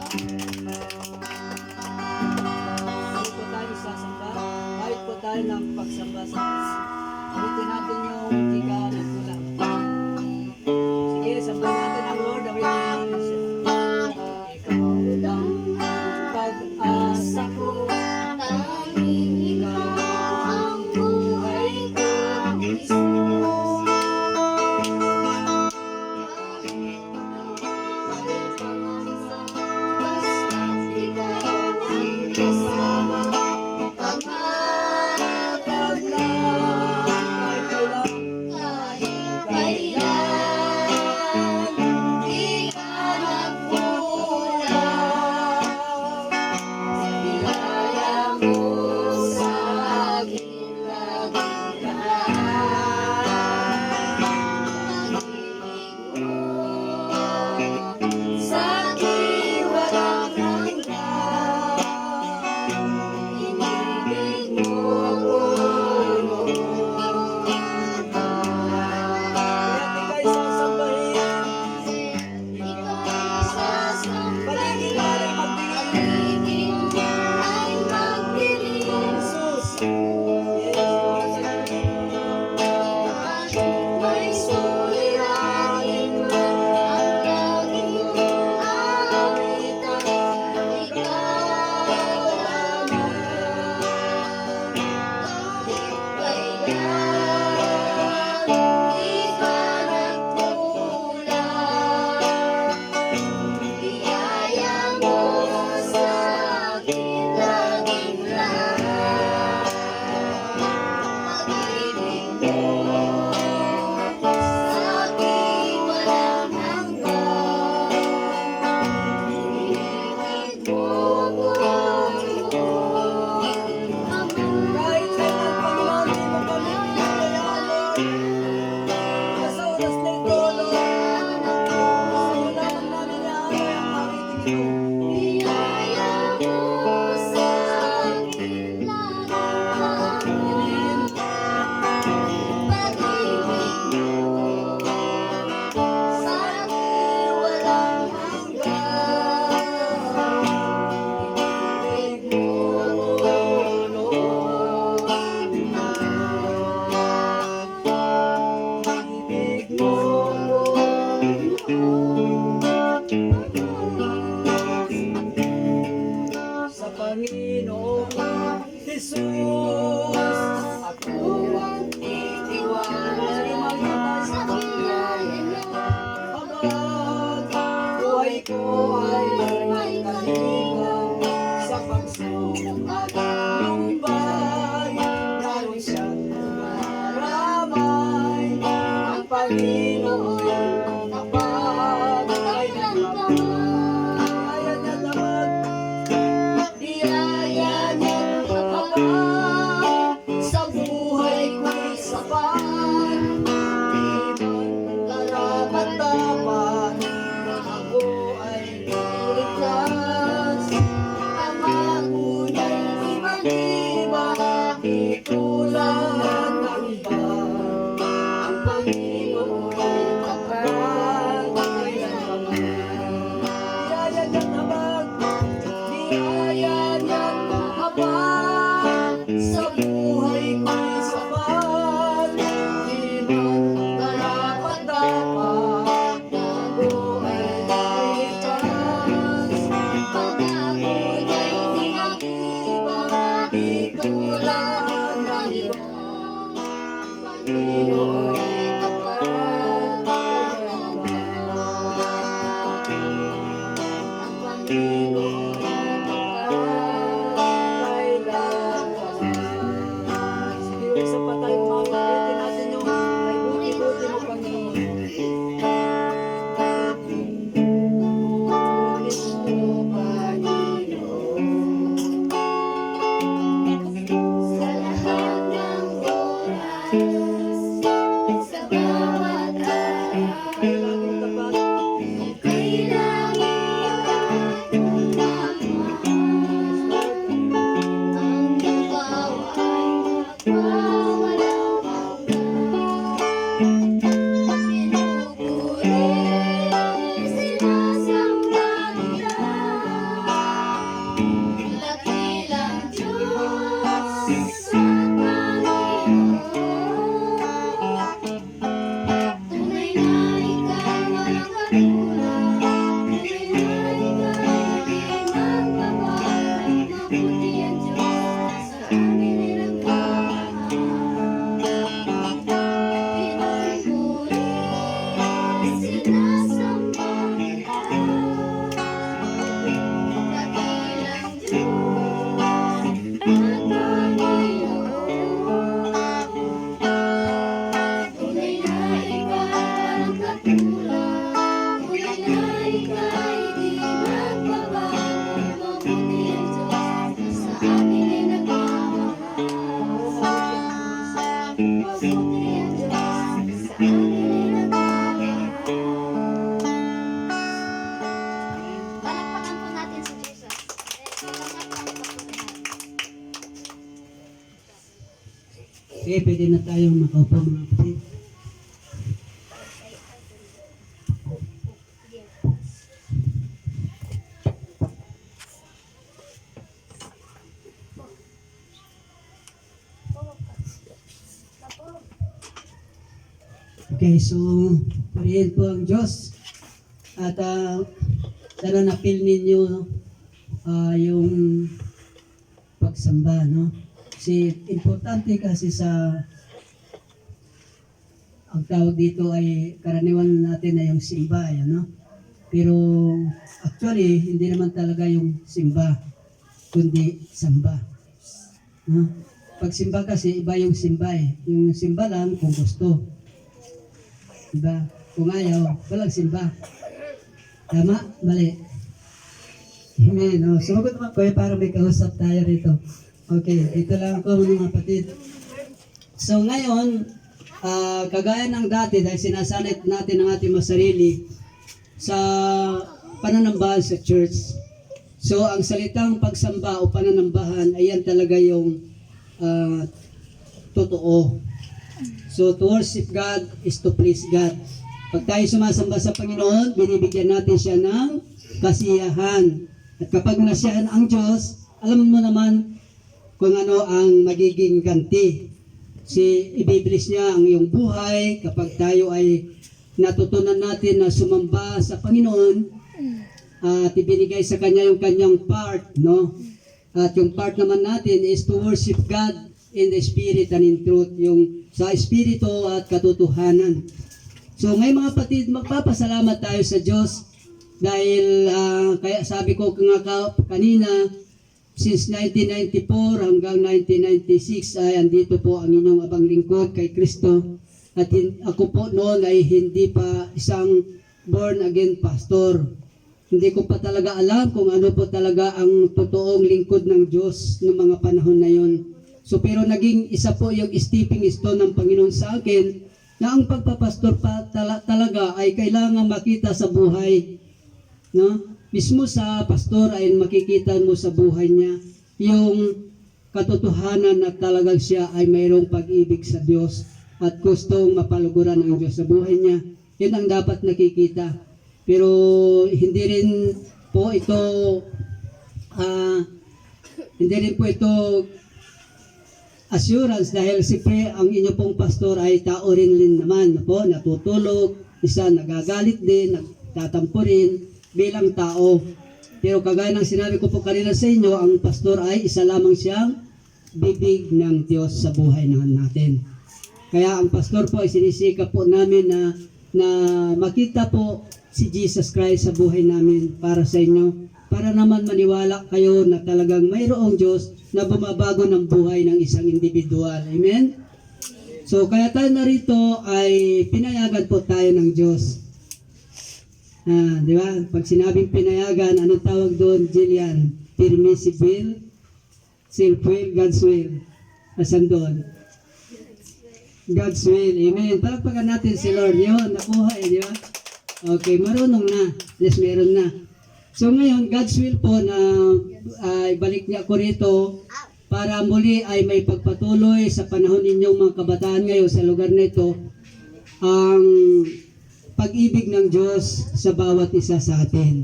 Bago po tayo sasamba, kahit po tayo ng pagsamba sa Diyos. Ulitin natin yung chika ng kulang. Sige, samba natin ang Lord. Awitin natin siya. Ikaw lang ang pag-asa ko. Tanging ikaw ang buhay ko. Sa Panginoong Jesus, ako ang titiwala sa biyaya niya. Pagkat buhay ko ay kalinga sa pagsubok at lumbay, naroon siyang maramay. Ang Panginoon kapag ay nagmamahal. Sa buhay ko'y sapat, di man karapat-dapat na ako ay iligtas. ika'y di nagbabago. Mabuti ang Diyos, sa akin ay nagmamahal. Mabuti ang Diyos, sa akin ay nagmamahal. Palakpakan po natin si Jesus. Salamat po sa Panginoon. Okay, pwede na tayong makaupo mga kapatid. Okay, so purihin po ang Diyos at sana na-feel ninyo yung pagsamba, no? Kasi importante kasi ang tawag dito ay karaniwan natin na yung simba, no? Pero actually, hindi naman talaga yung simba, kundi samba. No? Pag simba kasi, iba yung simba eh. Yung simba lang kung gusto. Diba? Kung ayaw, walang simba. Tama? Mali. Amen. No? Sumagot naman ko para may kausap tayo rito. Okay, dito lang ako mga kapatid. So ngayon, kagaya ng dati, dahil sinasanit natin ang ating mga sarili sa pananambahan sa church. So ang salitang pagsamba o pananambahan, ayan talaga yung totoo. So to worship God is to please God. Pag tayo sumasamba sa Panginoon, binibigyan natin siya ng kasiyahan. At kapag nasiyahan ang Diyos, alam mo naman kung ano ang magiging ganti. Ibibilis niya ang iyong buhay kapag tayo ay natutunan natin na sumamba sa Panginoon at ibinigay sa Kanya yung Kanyang part, no? At yung part naman natin is to worship God in the Spirit and in truth, yung sa Espiritu at katotohanan. So ngayon mga kapatid, magpapasalamat tayo sa Diyos dahil kaya sabi ko nga kanina, since 1994 hanggang 1996 ay andito po ang inyong abang lingkod kay Kristo. At ako po noon ay hindi pa isang born again pastor. Hindi ko pa talaga alam kung ano po talaga ang totoong lingkod ng Diyos noong mga panahon na yon. So pero naging isa po yung stepping stone ng Panginoon sa akin na ang pagpapastor pa talaga ay kailangan makita sa buhay. No? Mismo sa pastor ay makikita mo sa buhay niya yung katotohanan na talagang siya ay mayroong pag-ibig sa Diyos at gustong mapaluguran ang Diyos sa buhay niya. Yun ang dapat nakikita. Pero hindi rin po ito assurance dahil siyempre ang inyo pong pastor ay tao rin naman po, natutulog, isa nagagalit din, nagtatampo rin bilang tao. Pero kagaya ng sinabi ko po kanina sa inyo, ang pastor ay isa lamang siyang bibig ng Diyos sa buhay natin. Kaya ang pastor po ay sinisikap po namin na makita po si Jesus Christ sa buhay namin para sa inyo. Para naman maniwala kayo na talagang mayroong Diyos na bumabago ng buhay ng isang individual. Amen? So kaya tayo narito ay pinayagan po tayo ng Diyos. Di ba? Pag sinabing pinayagan, anong tawag doon, Jillian? Permissive will, self-will, God's will. Asan doon? God's will. Amen. Palagpagan natin si Lord. Yun, nakuha di ba? Okay, marunong na. Yes, meron na. So ngayon, God's will po na ibalik niya ako rito para muli ay may pagpatuloy sa panahon ninyong mga kabataan ngayon sa lugar na ito ang pag-ibig ng Diyos sa bawat isa sa atin.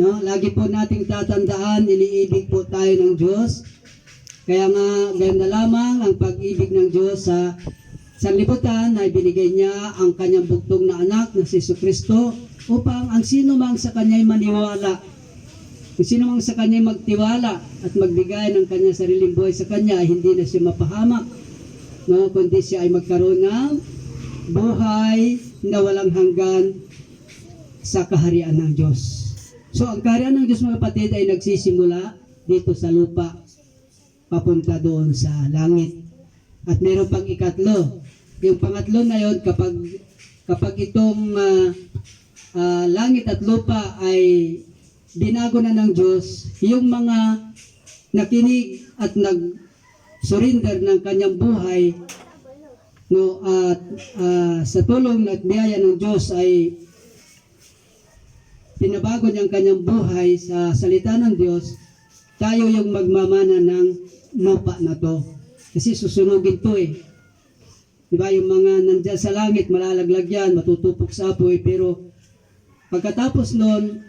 No? Lagi po nating tatandaan, iniibig po tayo ng Diyos. Kaya nga, ganyan na lamang ang pag-ibig ng Diyos sa sanlibutan na ibinigay niya ang kanyang bugtong na anak na si Jesucristo upang ang sino mang sa kanya'y maniwala, kung sino mang sa kanya'y magtiwala at magbigay ng kanyang sariling buhay sa kanya, hindi na siya mapahamak, no? Kundi siya ay magkaroon ng buhay na walang hanggan sa kaharian ng Diyos. So ang kaharian ng Diyos mga kapatid ay nagsisimula dito sa lupa papunta doon sa langit. At meron pang ikatlo. Yung pangatlo na yon kapag itong langit at lupa ay binago na ng Diyos, yung mga nakinig at nag-surrender ng kanyang buhay, no, at sa tulong at biyaya ng Diyos ay pinabago niyang kanyang buhay sa salita ng Diyos, tayo yung magmamana ng lupa na to. Kasi susunugin to eh. Diba, yung mga nandyan sa langit, malalaglag yan, matutupok sa apoy, pero pagkatapos nun,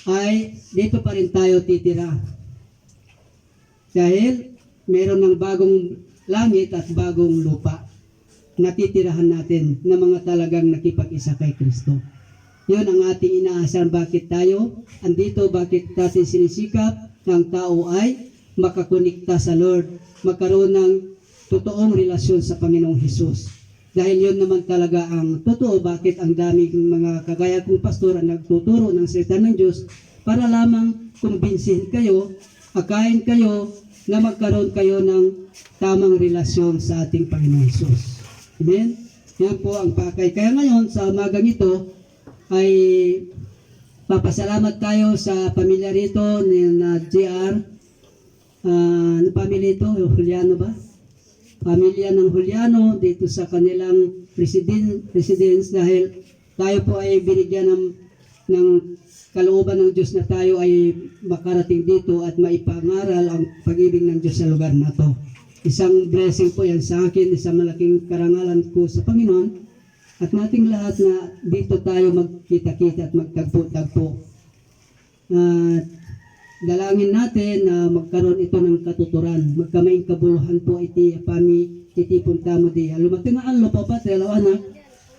ay dito pa rin tayo titira. Dahil meron ng bagong langit at bagong lupa na titirahan natin na mga talagang nakipag-isa kay Kristo. Yun ang ating inaasahan, bakit tayo andito, bakit natin sinisikap ng tao ay makakonekta sa Lord, magkaroon ng totoong relasyon sa Panginoong Hesus. Dahil yun naman talaga ang totoo, bakit ang daming mga kagaya kong pastor ang nagtuturo ng salita ng Diyos para lamang kumbinsihin kayo, akayin kayo na magkaroon kayo ng tamang relasyon sa ating Panginoong Hesus. Amen? Yan po ang pakay. Kaya ngayon sa umagang ito ay papasalamat tayo sa pamilya rito ni JR. Ano pamilya ito? Juliano ba? Pamilya ng Juliano dito sa kanilang residence dahil tayo po ay binigyan ng kalooban ng Diyos na tayo ay makarating dito at maipangaral ang pag-ibig ng Diyos sa lugar na to. Isang blessing po yan sa akin, isang malaking karangalan ko sa Panginoon at nating lahat na dito tayo magkita-kita at magtagpo-tagpo. Dalangin natin na magkaroon ito ng katuturan. Magkamaing kabuluhan po iti apami titipon tamo di. Lumatingaan lo pa telaw anak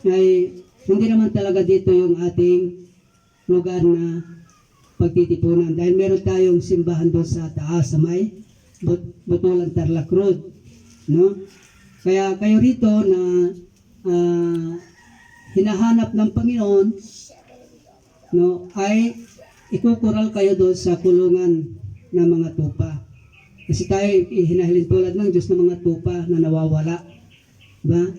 ay hindi naman talaga dito yung ating lugar na pagtitipunan. Dahil meron tayong simbahan doon sa taas sa may Butulan Tarlac Road. No? Kaya kayo rito na hinahanap ng Panginoon, no, ay ikukural kayo doon sa kulungan ng mga tupa. Kasi tayo hinahilin tulad ng Diyos ng mga tupa na nawawala. Diba?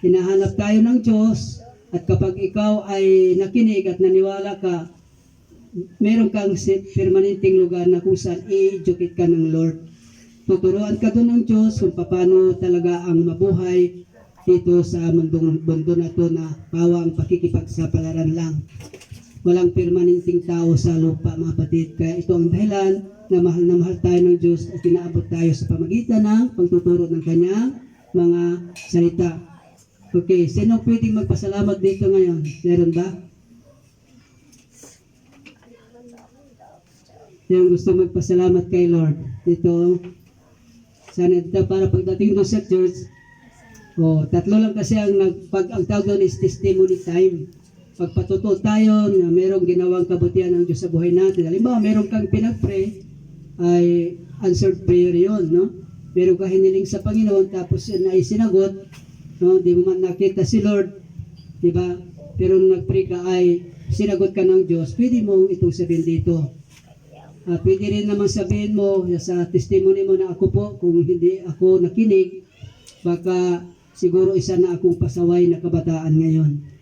Hinahanap tayo ng Diyos at kapag ikaw ay nakinig at naniwala ka, meron kang permanenteng lugar na kung saan i-educate ka ng Lord. Tuturuan ka doon ng Diyos kung paano talaga ang mabuhay dito sa mundo na to na pawang pakikipagsapalaran lang. Walang permanenteng tao sa lupa, mga kapatid. Kaya ito ang dahilan na mahal tayo ng Diyos at inaabot tayo sa pamagitan ng pagtuturo ng kanyang mga salita. Okay, sino pwedeng magpasalamat dito ngayon? Meron ba? Yung gusto magpasalamat kay Lord. Dito, sana dito para pagdating doon sa church, tatlo lang kasi ang tawag doon is testimony time. Pagpatuto tayo na merong ginawang kabutihan ng Diyos sa buhay natin. Halimbawa, meron kang pinag-pray, ay answered prayer yun, no? Meron ka hiniling sa Panginoon, tapos yun ay sinagot, no? Di mo man nakita si Lord, di ba? Pero nung nag-pray ka ay sinagot ka ng Diyos, pwede mo itong sabihin dito. Pwede rin naman sabihin mo sa testimony mo na ako po, kung hindi ako nakinig, baka siguro isa na akong pasaway na kabataan ngayon.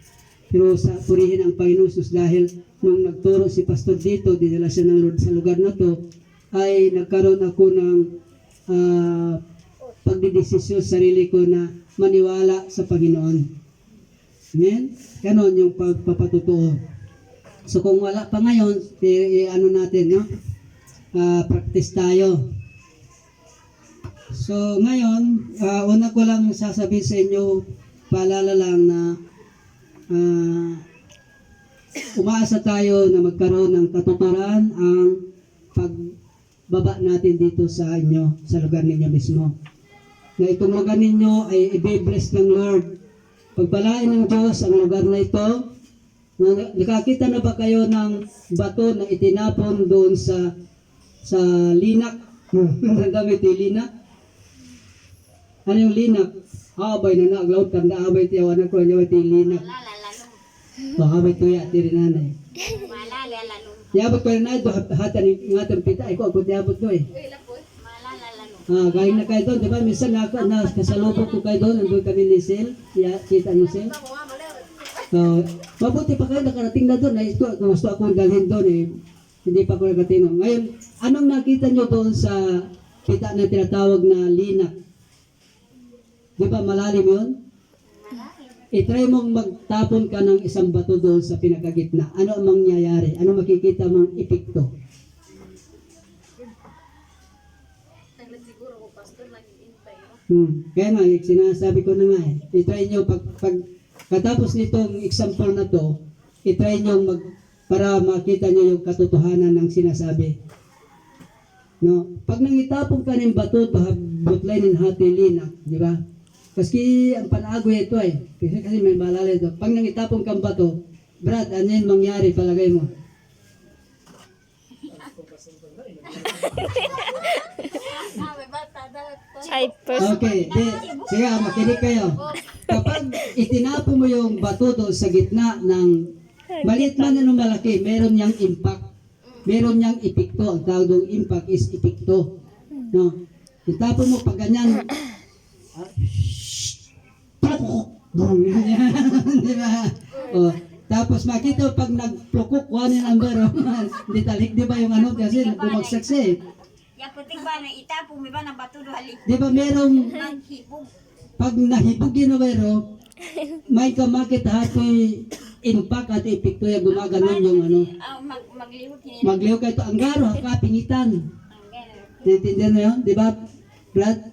Pero purihin ang Panginoon Jesus dahil nung nagturo si pastor dito, dinala siya ng Lord sa lugar na to, ay nagkaroon ako ng pagdidesisyon sa sarili ko na maniwala sa Panginoon. Amen? Ganon yung pagpapatutuo. So kung wala pa ngayon, ano natin, no? Practice tayo. So ngayon, una ko lang sasabihin sa inyo, paalala lang na umaasa tayo na magkaroon ng katuturan ang pagbaba natin dito sa inyo, sa lugar ninyo mismo. Na itong lugar ninyo ay i-bless ng Lord. Pagbalain ng Diyos ang lugar na ito. Nakakita na ba kayo ng bato na itinapon doon sa linak? Ang damit yung linak? Ano yung linak? Abay na naglaw, tanda abay tiyaw, anak ko, yung linak. Habay tuya, tiri nanay. Yabot ko na ito, hatan ng atang pita, ako yabot ko eh. Galing na kayo doon, di ba? Minsan kasalubok ko kayo doon, nandun kami ni Sil, kita nyo Sil. Mabuti pa kayo nakarating na doon. Gusto akong dalhin doon eh. Hindi pa ako nakatingin. Ngayon, anong nakita nyo doon sa kita na tinatawag na linak? Di ba malalim yun? I-try mong magtapon ka ng isang bato doon sa pinakagitna. Ano ang mangyayari? Ano makikita mong epekto? Kaya nga, sinasabi ko na nga eh. I-try nyo, pag katapos nitong example na to, i-try nyo para makita nyo yung katotohanan ng sinasabi. No? Pag nangitapon ka ng bato, butlay ng hati linak, di ba? Kasi ang panagoy ito eh. Kasi may malala ito. Pag nangitapon kang bato, Brad, ano yung mangyari palagay mo? Okay, sige, makinig kayo. Kapag itinapon mo yung bato doon sa gitna ng maliit man o malaki, meron niyang impact. Meron niyang epekto. Ang tawag doon impact is epekto. No? Itapon mo pag ganyan, di ba? O, tapos makita pag nagplukok, kuhanin ang baro. Hindi talik, di ba yung ano? Kasi bumagsak siya eh. Yaputik ba na itapong may ba ng bato do halik Di ba merong, naghibog. pag nahibog yun na baro, may kamakit hato'y impact at epekto yung gumaganon yung ano. Maglihot hinili. Magliw ka ito, ang garo, pingitan. Naintindihan mo yun? Di ba, Brad?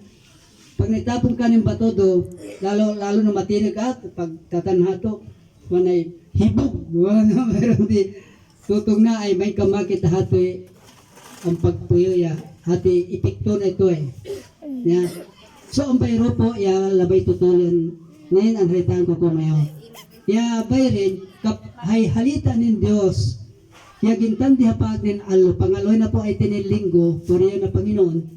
Pag nagtapon ka ng bato do, lalo na matinig ka, pag tatanhato, manay hibog. Ano, meron di, tutong na ay may kamakit hato'y ang pagpuyo ya. Hati epekto na ito eh. Yeah. So, ang bayro po, labay tutulan. Ngayon, ang halitaan ko po ngayon. Bayrin, hay halita ng Diyos. Gintan dihapatin alo. Pangaloy na po ay tinilinggo, puriyo na Panginoon.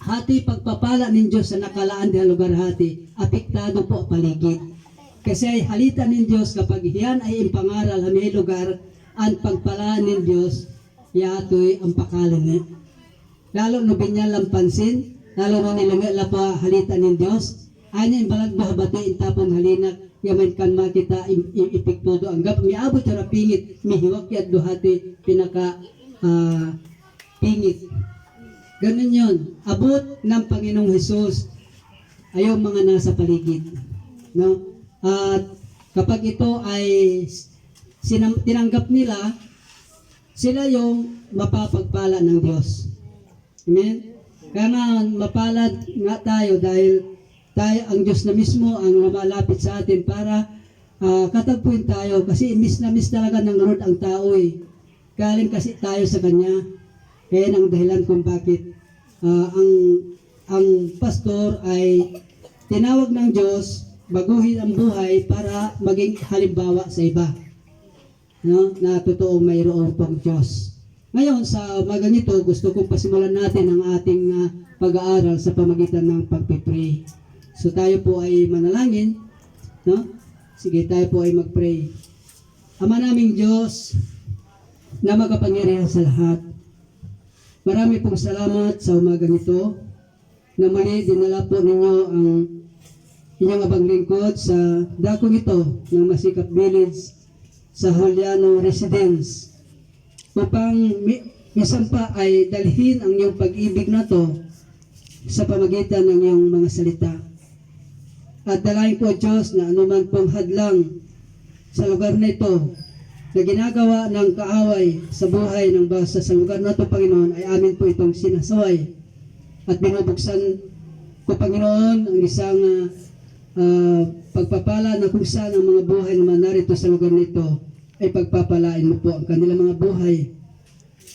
Hati pagpapala ng Diyos sa nakalaan di lugar hati, apektado po paligid. Kasi ay halita ng Diyos kapag iyan ay impangaral may lugar, ang pagpalaan ng Diyos, yato'y ang pakalan niya. Lalo no binyan lang pansin, lalo no nilangga la pa halita ng Diyos, ayon yung balagba bato intapon halinak, yaman kan makita epekto do anggap miabot sa pingit, mihiwak yat do hati pinaka pingit. Ganun yun. Abot ng Panginoong Hesus ayaw mga nasa paligid. No? At kapag ito ay tinanggap nila, sila yung mapapagpala ng Diyos. Amen? Kaya nga mapalad nga tayo dahil tayo ang Diyos na mismo ang lumalapit sa atin para katagpuin tayo kasi miss na miss talaga ng Lord ang tao eh. Galing kasi tayo sa Kanya. Kaya ang dahilan kung bakit ang pastor ay tinawag ng Diyos baguhin ang buhay para maging halimbawa sa iba. No? Na totoong mayroon pong Diyos. Ngayon, sa umagang ito, gusto kong pasimulan natin ang ating pag-aaral sa pamagitan ng pagpipray. So tayo po ay manalangin. No? Sige, tayo po ay mag-pray. Ama naming Diyos, na makapangyarihan sa lahat, marami pong salamat sa umagang ito na muli dinala po ninyo ang inyong abang lingkod sa dakong ito ng Masikap Village sa Juliano Residence upang minsan pa ay dalhin ang iyong pag-ibig na to sa pamagitan ng iyong mga salita. At dalahin po Diyos na anuman pong hadlang sa lugar na ito na ginagawa ng kaaway sa buhay ng basa sa lugar na ito, Panginoon, ay amin po itong sinasaway. At binubuksan ko, Panginoon, ang isang pagpapala na kung saan ang mga buhay naman narito sa lugar nito ay pagpapalain mo po ang kanilang mga buhay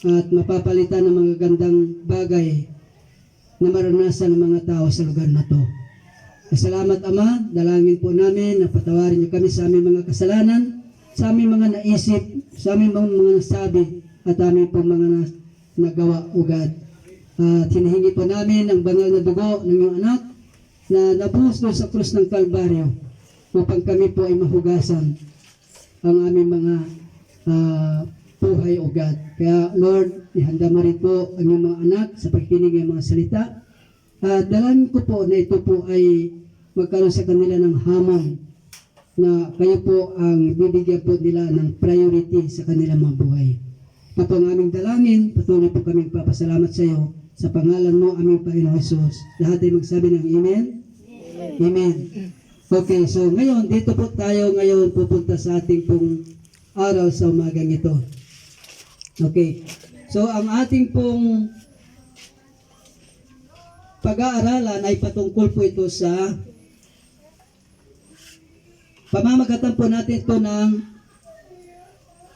at mapapalitan ng mga gandang bagay na maranasan ng mga tao sa lugar na to. Salamat Ama, dalangin po namin na patawarin niyo kami sa aming mga kasalanan, sa aming mga naisip, sa aming mga nasabi at aming po mga nagawa ugad. At hinihingi po namin ang banal na dugo ng iyong anak na nabuhos doon sa krus ng Kalbaryo upang kami po ay mahugasan ang aming mga buhay o God. Kaya Lord, ihanda mo rin po ang iyong mga anak sa pagkinig ng mga salita. Dalan ko po na ito po ay magkaroon sa kanila ng hamon na kayo po ang bibigyan po nila ng priority sa kanilang mga buhay. Ito po ang aming dalangin, patuloy po kami papasalamat sa iyo. Sa pangalan mo, aming Panginoon Jesus. Lahat ay magsabi ng Amen? Amen. Okay, so ngayon, dito po tayo ngayon pupunta sa ating pong araw sa umagang ito. Okay, so ang ating pong pag-aaralan ay patungkol po ito sa pamamagatan po natin ito ng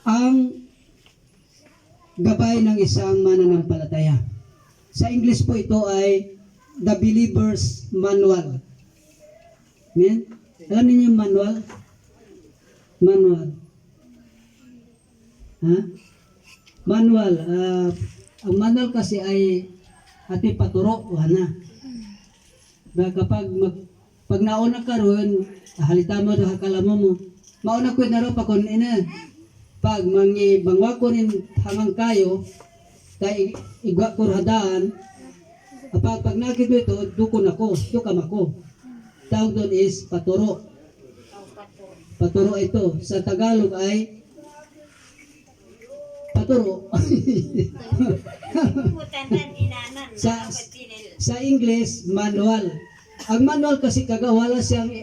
ang gabay ng isang mananampalataya. Sa English po ito ay The Believer's Manual. Amen? Alam niyo yung manual? Manual. Ha? Manual. Ang manual kasi ay ating paturo. Wala na. Pag nauna ka ron, halita mo do hakalamo mo. Mauna ko na ro pa kun ina. Pag bangwa ko nin hangang kayo, kay igwa ko hadaan. Pag nakita ito, dukon ako, dukam ako. Tawag doon is paturo. Paturo ito. Sa Tagalog ay paturo. sa English, manual. Ang manual kasi kagawala siyang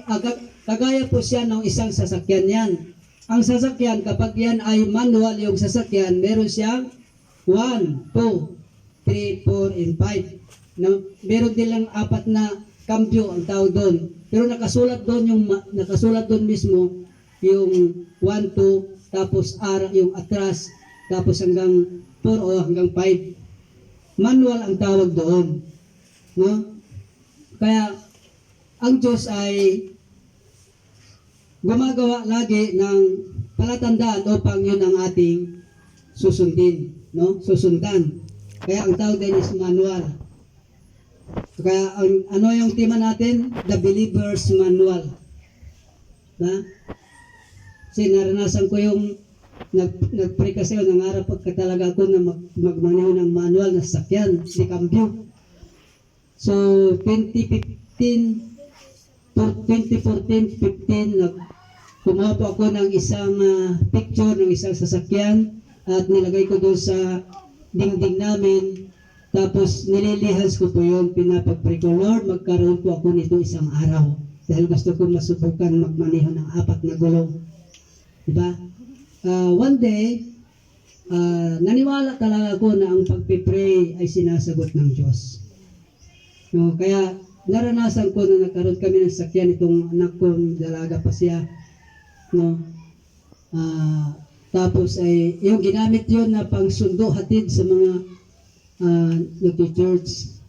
kagaya po siya ng isang sasakyan yan. Ang sasakyan, kapag yan ay manual yung sasakyan, meron siyang 1, 2, 3, 4, and 5. Meron din lang 4 na cambio ang tawag doon. Pero nakasulat doon mismo yung 1, 2, tapos R yung atras, tapos hanggang 4 o hanggang 5. Manual ang tawag doon. No? Kaya ang Diyos ay gumagawa lagi ng palatandaan upang yun ang ating susundin, no? Susundan. Kaya ang tawag din is manual. Kaya ano yung tema natin? The Believer's Manual. Ha? Kasi naranasan ko yung nag-pray kasi ako, nangarap pagkatalaga ko na magmaneho ng manual na sasakyan, si cambio. So, 2014-15, kumuha po ako ng isang picture ng isang sasakyan at nilagay ko doon sa dingding namin. Tapos nililihas ko po yun, pinapag-pray ko, Lord, magkaroon po ako nito isang araw. Dahil gusto ko masubukan magmaneho ng 4 na gulong. Diba? One day, naniwala talaga ako na ang pagpipray ay sinasagot ng Diyos. No, kaya naranasan ko na nagkaroon kami ng sakyan itong anak kong dalaga pa siya. No? Tapos ay yung ginamit yun na pang sundo hatid sa mga nag-church.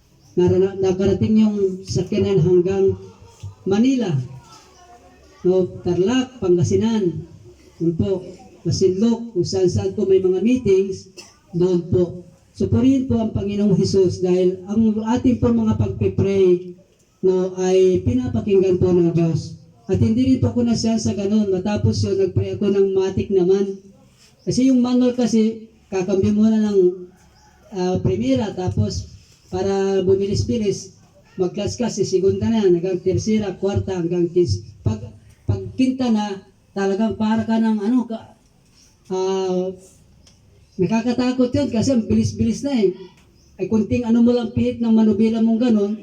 Nakarating yung sakyanan hanggang Manila. No, Tarlac, Pangasinan. Doon po, Masinloc, kung saan-saan po may mga meetings, doon po. So purihin po ang Panginoong Hesus dahil ang ating po mga pagpipray, no, ay pinapakinggan po ng Diyos. At hindi rin po ako nasyan sa ganun. Matapos yun, nagpray ako ng matik naman. Kasi yung manual kasi, kakambyo muna ng primera, tapos para bumilis-bilis, mag-class-class, segunda na, hanggang tersera, kwarta, hanggang pag kinta na, talagang para ka ng nakakatakot yun kasi ang bilis-bilis na eh. Ay kunting mo lang pihit ng manubila mong ganon,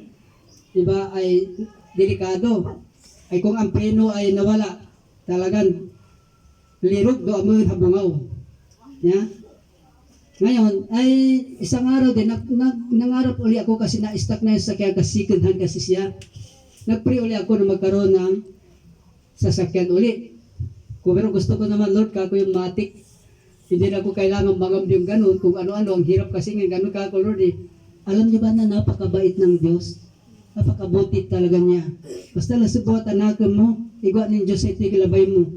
diba, ay delikado. Ay kung ang preno ay nawala, talagang lirog do amoy habungaw. Yeah? Ngayon, ay isang araw din, nangarap uli ako kasi na-stuck na yung sakyan kasi second hand kasi siya. Nag-pray uli ako na magkaroon ng sasakyan uli. Pero gusto ko naman, Lord, kako yung matik. Hindi na ako kailangan mangam yung ganun, kung ano-ano, ang hirap kasi ng ganun kako, Lord eh. Alam niyo ba na napakabait ng Diyos? Napakabuti talaga niya. Basta nasubuhat anakan mo, igwa ng Diyos ay tigilabay mo.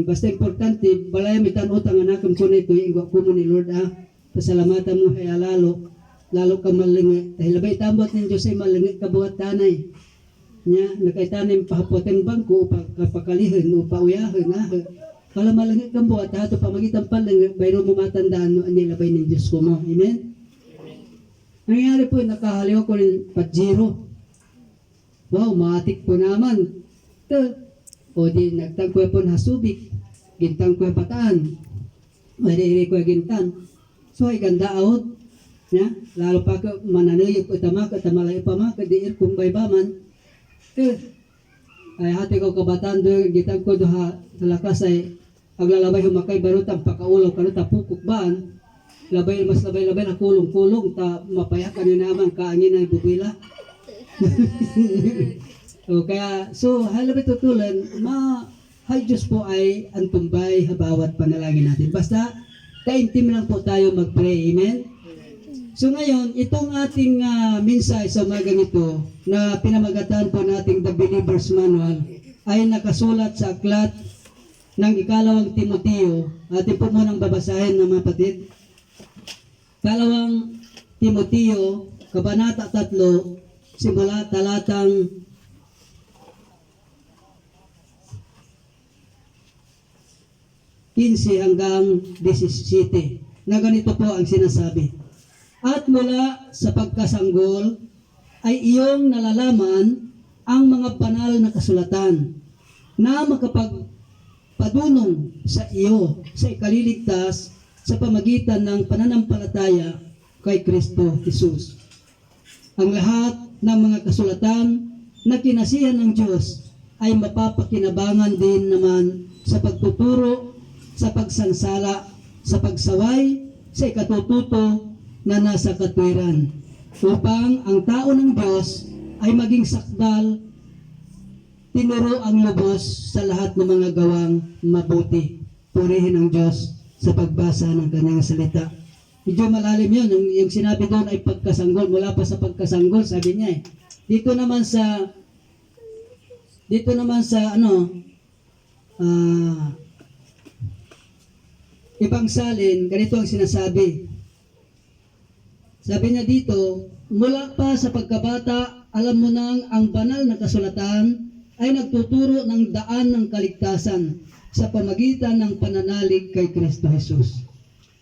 Basta importante, balay mitan utang anakam ko na ito, igwa ko mo ni Lord pasalamatan mo kaya lalo ka malingi. Dahil labay tambot ng Diyos ay malingi kabuhat tanay. Nya, nakaitanay pahapoten bangko upang kapakalihin, upang uyahin, Kala malingi kang buhat, hato pamagitan palingi, bayro mo matandaan no, anilabay ng Diyos ko mo. Amen? Nangyari po, nakahaliw ko rin Pajero. Wow, matik po naman. o di nagtangkoy po hasubik, gintangkoy pataan, iri ko gintan. So ay ganda out, ya, lalo pa ka mananuyok utama ka tamalay pa ma ka diir kumbay baman. Ay hati ko kabataan do gitang ko duha talakas ay aglalabay humakay barutang pakaulaw kanu tapukok baan. Labay na kulong-kulong ta mapayak ni naman kaangin ay bubila. So kaya halabi tutulan hay Diyos po ay antumbay habawat panalangin natin. Basta taintim lang po tayo mag-pray. Amen? So ngayon, itong ating mensahe sa umagang ito na pinamagatan po nating The Believer's Manual ay nakasulat sa aklat ng ikalawang Timoteo. Atin po munang babasahin ng mga kapatid. Kalawang Timoteo, Kabanata 3, simula talatang 15 hanggang 17, na ganito po ang sinasabi. At mula sa pagkasanggol ay iyong nalalaman ang mga banal na kasulatan na makapagpadunong sa iyo sa ikaliligtas sa pamagitan ng pananampalataya kay Kristo Jesus. Ang lahat ng mga kasulatan na kinasihan ng Diyos ay mapapakinabangan din naman sa pagtuturo, sa pagsansala, sa pagsaway, sa ikatututo na nasa katwiran, upang ang tao ng Diyos ay maging sakdal, tinuro ang lubos sa lahat ng mga gawang mabuti. Purihin ang Diyos sa pagbasa ng kanyang salita. Medyo malalim yun. Yung sinabi doon ay pagkasanggol. Mula pa sa pagkasanggol, sabi niya Dito naman sa ibang salin, ganito ang sinasabi. Sabi niya dito, mula pa sa pagkabata, alam mo nang ang banal na kasulatan ay nagtuturo ng daan ng kaligtasan sa pamagitan ng pananalig kay Kristo Jesus.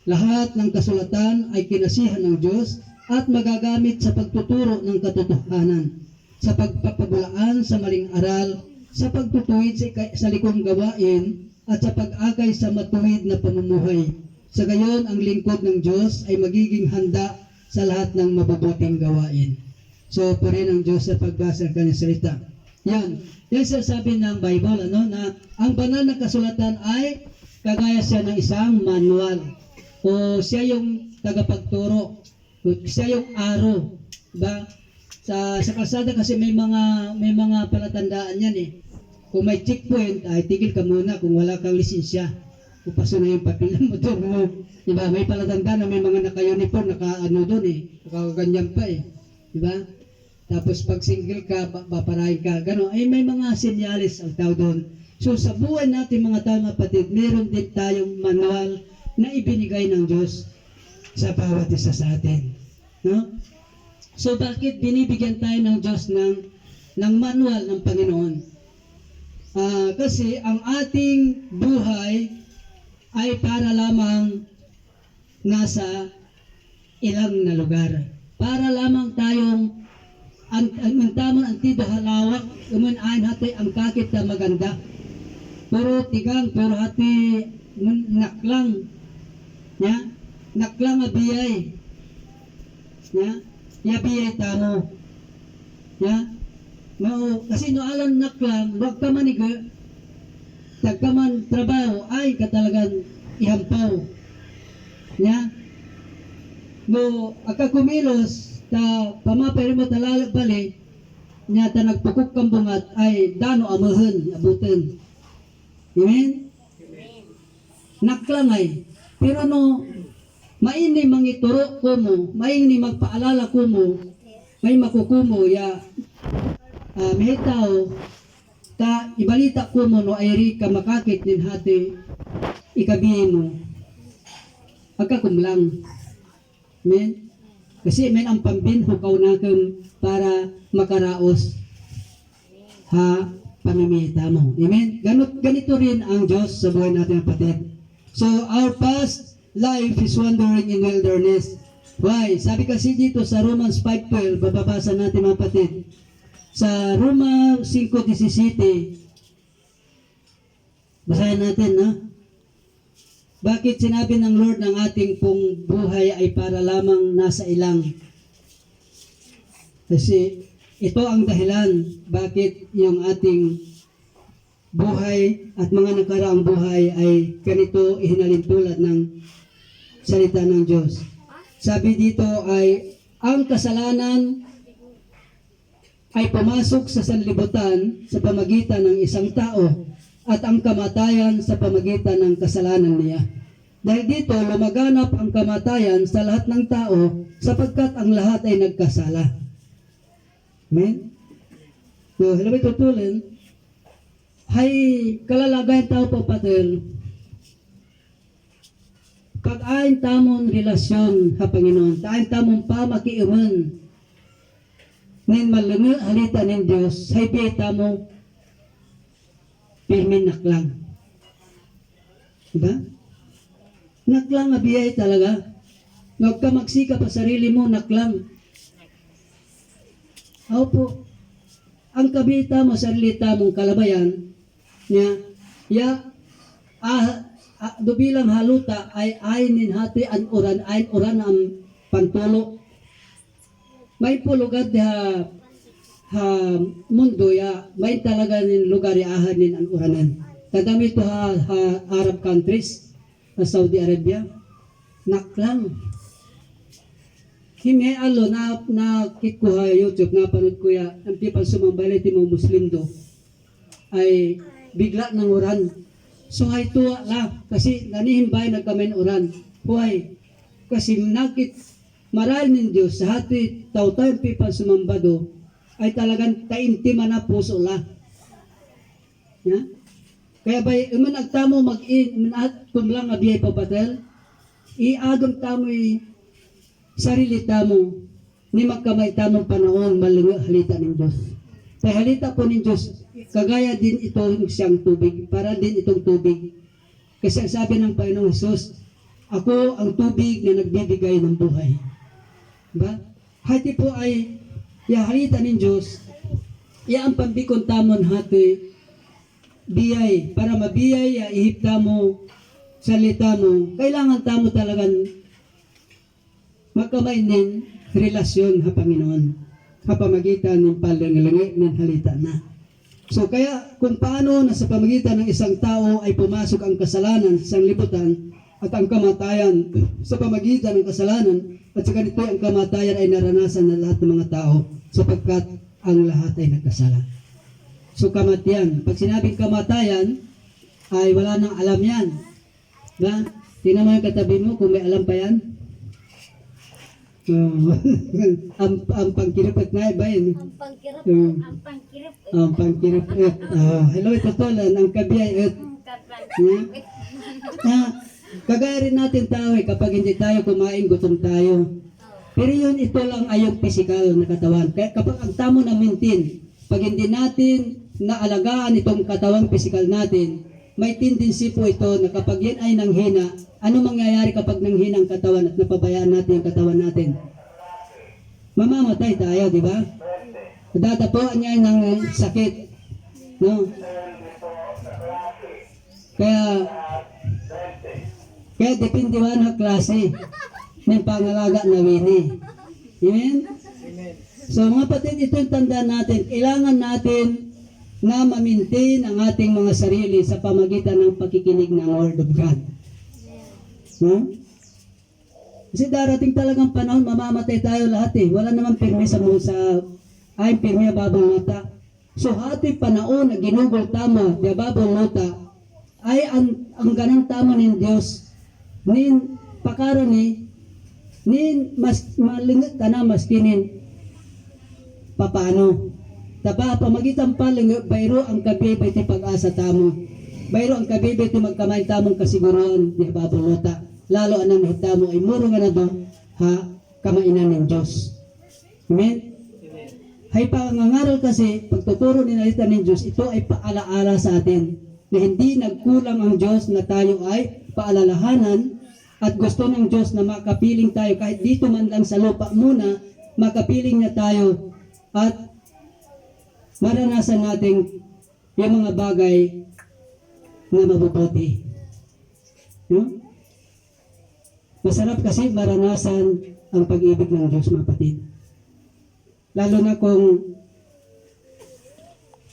Lahat ng kasulatan ay kinasihan ng Diyos at magagamit sa pagtuturo ng katotohanan, sa pagpapabulaan sa maling aral, sa pagtutuwid sa likong gawain, at sa pag-akay sa matuwid na pamumuhay. Sa gayon, ang lingkod ng Diyos ay magiging handa sa lahat ng mabubuting gawain. So, purihin ang Diyos sa pagbasa ng kanyang salita. Yan sasabi ng Bible, na ang banal na kasulatan ay kagaya siya ng isang manual. O siya yung tagapagturo. O siya yung aro. Diba? Sa kalsada kasi may mga palatandaan yan Kung may checkpoint, ay tigil ka muna kung wala kang lisensya. Pupaso na yung papel ng motor mo. Diba? May palatandaan na may mga naka-uniform, naka-ano doon nakaganyan pa Diba? Tapos pag single ka, paparahin ka. Gano'n. Ay may mga senyalis ang tao doon. So sa buhay natin mga tao kapatid, meron din tayong manual na ibinigay ng Diyos sa bawat isa sa atin. No? So bakit binibigyan tayo ng Diyos ng manual ng Panginoon? Kasi ang ating buhay ay para lamang nasa ilang na lugar. Para lamang tayong tamon ang tido halawak, ayn hati ang kakit na maganda. Pero tigang, pero hati naklang. Naklang abiyay. Yabiyay tamo. Kasi noalan naklang, wag ka maniga, tagkaman trabaho, ay katalagan ihampaw. Aka kumilos, pamapay mo talalag bali, ta nagpukok kang bungat, ay dano amahan, abutin. Amen? Naklang ay. Pero maini mangituro ko mo, maini magpaalala ko mo, may makukumo, may tao, ibalita ko mo ayri ka makakit nin hati, ikabihin mo, agkakumlang. Amen? Kasi may ang pambinhukaw na para makaraos pamimita mo. Amen? Ganito rin ang Diyos sa buhay natin kapatid. So, our past life is wandering in wilderness. Why? Sabi kasi dito sa Romans 5:12, bababasa natin mga kapatid. Sa Roma 5:17, Basahin natin, no? Bakit sinabi ng Lord ng ating pong buhay ay para lamang nasa ilang? Kasi ito ang dahilan bakit yung ating buhay at mga nakaraang buhay ay ganito ihinalintulad ng salita ng Diyos. Sabi dito ay ang kasalanan ay pumasok sa sanlibutan sa pamagitan ng isang tao at ang kamatayan sa pamagitan ng kasalanan niya. Dahil dito, lumaganap ang kamatayan sa lahat ng tao sapagkat ang lahat ay nagkasala. Amen? So, hello tutulin. Hay, kalalagayan tao po patel. Pag ayon tamon relasyon ha Panginoon, ayon tamon pamakiuman, nin malangi halita ng Diyos, hay piyeta mo, pirmin naklang. Diba? Naklang abiyay talaga. Huwag ka magsika pa sarili mo, naklang. Opo. Ang kabita mo, sarili mong kalabayan, niya, dubilang haluta ay ainin hati an oran ang pantulo. May pulugad ha mundo ya, may talaga nin lugar ahanin ang oranan. Kadami ito ha Arab countries, sa Saudi Arabia, naklang. Himi alo na kikuha YouTube, napanood ko ya, ang tipang sumambali mo Muslim do, ay bigla ng oran. So hay tuwa la, kasi nanihimbay nagkamen oran. Huway, kasi nakit maral ng Diyos sa hati taw-taw yung pipang sumambado, ay talagang taintima na puso la. Yeah? Kaya bay, man agtamo mag-in, at tumlang abiyay papatel, iagam tamo'y sarili tamo, ni magkamay tamong panahon, malungo halita ng Diyos. Kaya halita po ng Diyos, kagaya din itong siyang tubig, para din itong tubig. Kasi ang sabi ng Panginoong Jesus, ako ang tubig na nagbibigay ng buhay. Diba? Hati po ay, halita ng Diyos, ang pambikon tamon hati, biyay, para mabiyay, ihip tamo, salita mo, kailangan tamo talagang magkamainin relasyon ha Panginoon, kapamagitan ng palangalangi ng halita na. So kaya kung paano na sa pamagitan ng isang tao ay pumasok ang kasalanan sa sanglibutan at ang kamatayan sa pamagitan ng kasalanan at sa ganito ang kamatayan ay naranasan ng lahat ng mga tao sapagkat ang lahat ay nagkasala. So kamatayan, pag sinabing kamatayan ay wala nang alam yan. Ba? Tingnan mo yung katabi mo kung may alam pa yan. Ang pangkirip na iba yun. Ang pangkirap, Mm. ang pangkirap. Ang pangkirip hello, ito tolan, ang kabiyay kagaya rin natin tao kapag hindi tayo kumain, gutom tayo. Pero yun, ito lang ay yung physical na katawan. Kaya kapag ang tamo na maintain, pag hindi natin naalagaan itong katawang physical natin, may tendency po ito na kapag yan ay nanghina, ano mangyayari kapag nanghina ang katawan at napabayaan natin ang katawan natin? Mamamatay tayo, di ba? Dadapuan niya ng sakit. No? Kaya depende ba na klase ng pangalaga na wini. Amen? So mga patid, ito yung tandaan natin. Kailangan natin na ma-maintain ang ating mga sarili sa pamagitan ng pakikinig ng Word of God. No? Kasi darating talagang panahon, mamamatay tayo lahat eh. Wala naman pirmi sa ay pirmi babang luta. So hati panahon na ginugol tama, di babang luta, ay ang ganang tama ng Diyos, nin pakaran nin mas malingat ka na maskinin papano. Taba, pamagitan pa lang, bayro ang kabibay ti pag-asa tamo. Bayro ang kabibay ti magkamay tamong kasiguruan di babulota. Lalo anang hitamo ay muro nga na do, ha, kamainan ng Diyos. Amen? Hay pangangaral kasi, pagtuturo ni nalita ng Diyos, ito ay paalaala sa atin na hindi nagkulang ang Diyos na tayo ay paalalahanan at gusto ng Diyos na makapiling tayo kahit dito man lang sa lupa muna, makapiling na tayo at maranasan natin yung mga bagay na mabubuti. No? Masarap kasi maranasan ang pag-ibig ng Diyos, mga kapatid. Lalo na kung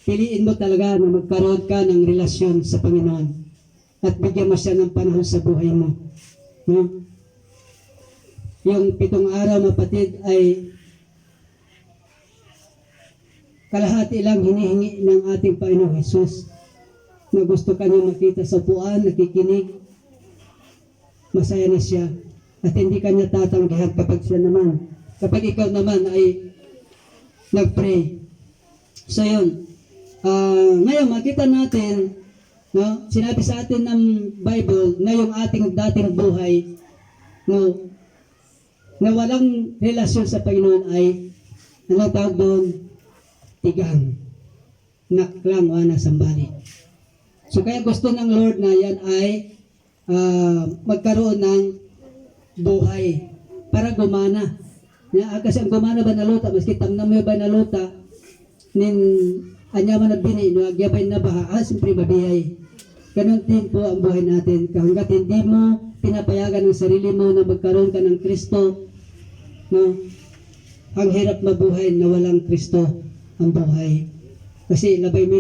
piliin mo talaga na magkaroon ka ng relasyon sa Panginoon at bigyan mo siya ng panahon sa buhay mo. No? Yung 7 araw, mga kapatid, ay kalahati lang hinihingi ng ating Panginoong Jesus na gusto kanya makita sa upuan, nakikinig, masaya na siya at hindi kanya tatanggihan kapag ikaw naman ay nag-pray. So yun, ngayon makita natin, no, sinabi sa atin ng Bible na yung ating dating buhay, no, na walang relasyon sa Panginoon ay anong tawag doon? Tigang, naklang, wana, sambali. So kaya gusto ng Lord na yan ay magkaroon ng buhay para gumana. Kasi ang gumana ba naluta, maski tamnam mo ba naluta, nin anya man nabini, no, agyabay na baha, siyempre mabihay. Ganon din po ang buhay natin. Hanggat hindi mo pinapayagan ng sarili mo na magkaroon ka ng Kristo, no, ang hirap mabuhay na walang Kristo ang buhay. Kasi labay mo,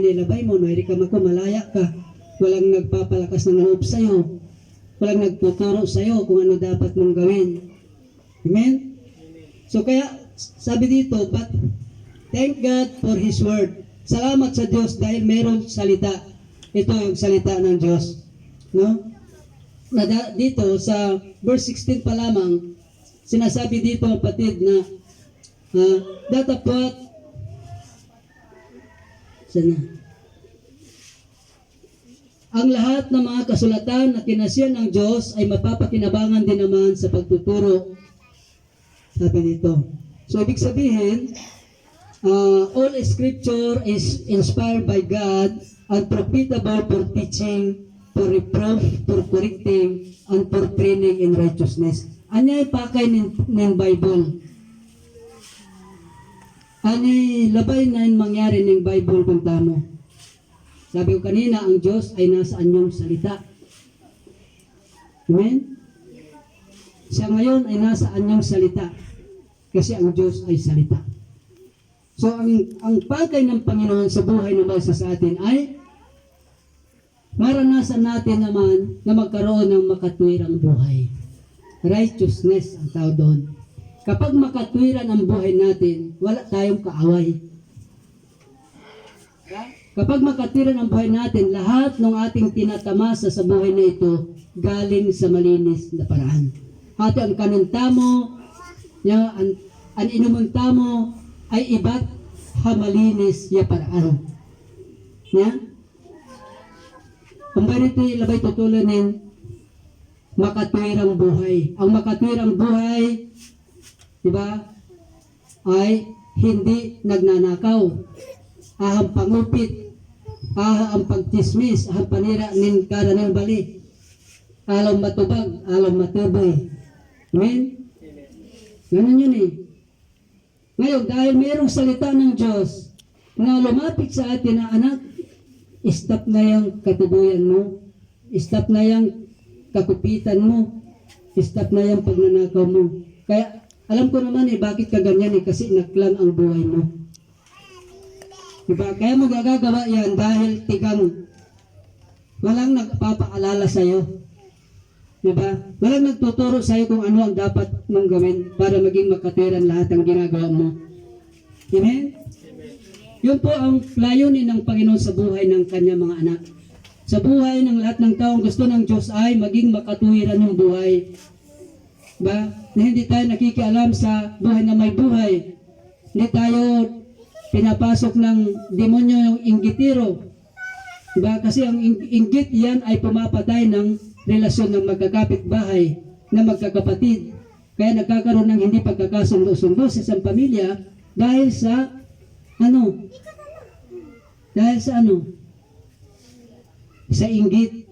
no, hindi ka malaya ka. Walang nagpapalakas ng loob sa'yo. Walang nagtuturo sa'yo kung ano dapat mong gawin. Amen? So kaya, sabi dito, but thank God for His Word. Salamat sa Diyos dahil mayroong salita. Ito yung salita ng Diyos. No? Dito sa verse 16 pa lamang, sinasabi dito, kapatid, na datapot ang lahat ng mga kasulatan na kinasiyan ng Diyos ay mapapakinabangan din naman sa pagtuturo. Sabi dito. So, ibig sabihin, all scripture is inspired by God and profitable for teaching, for reproof, for correcting, and for training in righteousness. Ano yung pakay ng Bible? Ano yung labay na yung mangyari ng Bible kung tamo? Sabi ko kanina, ang Diyos ay nasa anyong salita. Amen? Siya ngayon ay nasa anyong salita. Kasi ang Diyos ay salita. So, ang pagkay ng Panginoon sa buhay ng bawat sa atin ay maranasan natin naman na magkaroon ng makatwirang buhay. Righteousness ang tawag doon. Kapag makatwiran ang buhay natin, wala tayong kaaway. Kapag makatwiran ang buhay natin, lahat ng ating tinatamasa sa buhay na ito galing sa malinis na paraan. At ang kanuntamo, ang inumuntamo ay iba't hamalinis ya paraan. Ya? Ang banito ilabay tutulanin makatwirang buhay. Ang makatwirang buhay, di ba, ay hindi nagnanakaw. Ahang pangupit, ahang pagtismis, ahang panira nin kada ng bali. Alam matubag, alam matuboy. Amen? Ganun yun eh. Ngayon, dahil mayroong salita ng Diyos na lumapit sa atin na anak, stop na yung katubuyan mo, stop na yung kakupitan mo, stop na yung pagnanakaw mo. Kaya, alam ko naman eh, bakit ka ganyan eh, kasi naklang ang buhay mo. Diba? Kaya mo gagagawa yan dahil tigang walang nagpapaalala sa'yo. Diba? Walang nagtuturo sa'yo kung ano ang dapat mong gawin para maging makatwiran lahat ng ginagawa mo. Amen? Yun po ang layunin ng Panginoon sa buhay ng kanyang mga anak. Sa buhay ng lahat ng taong gusto ng Diyos ay maging makatwiran ng buhay. Diba? Na hindi tayo nakikialam sa buhay na may buhay. Hindi tayo pinapasok ng demonyo yung inggitiro. Diba? Kasi ang inggit yan ay pumapatay ng relasyon ng magkakapit-bahay na magkakapatid. Kaya nagkakaroon ng hindi pagkakasundo-sundo sa isang pamilya dahil sa ano? Dahil sa ano? Sa inggit.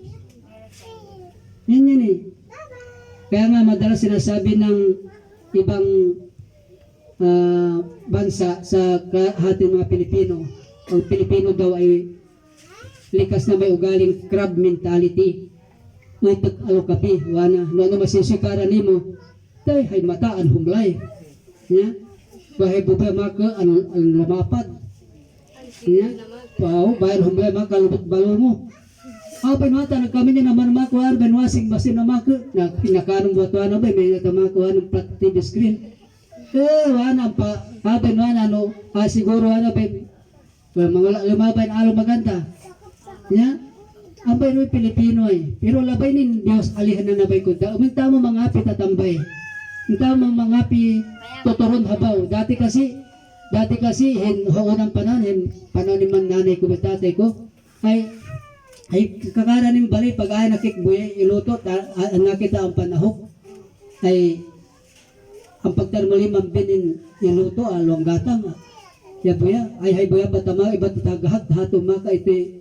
Yan eh. Kaya nga madalas sinasabi ng ibang bansa sa ating mga Pilipino, ang Pilipino daw ay likas na may ugaling crab mentality. Uitag alokapi, wana, no ano masisikaran nimo, tay, hay mataan humlay. Ya, bahay bubay maka ang lamapad. Ya, pao, bayan humlay maka lubot balon mo. Apay mata, nagkami niya naman makuha, benwasing basin na maka, na pinakanong buwatuan na ba, may natamakuha ng flat TV screen. Wana pa, apay wana, no, siguro wana ba, mga lumabay na along maganda. Ya, ambay no Pilipino eh. Pero labay ni Dios alihan na nabay ko. Umintamo mga api tatambay. Umintamo mga api tuturon habaw. Dati kasi hoonang panon ni man nanay ko tatay ko ay kakara ni balay pag ay nakikbuya iluto nakita ang panahok ay ang pagtarmalimang binin iluto along gatang. Ya buya ay hay buya batama ibat tagahat hato maka ito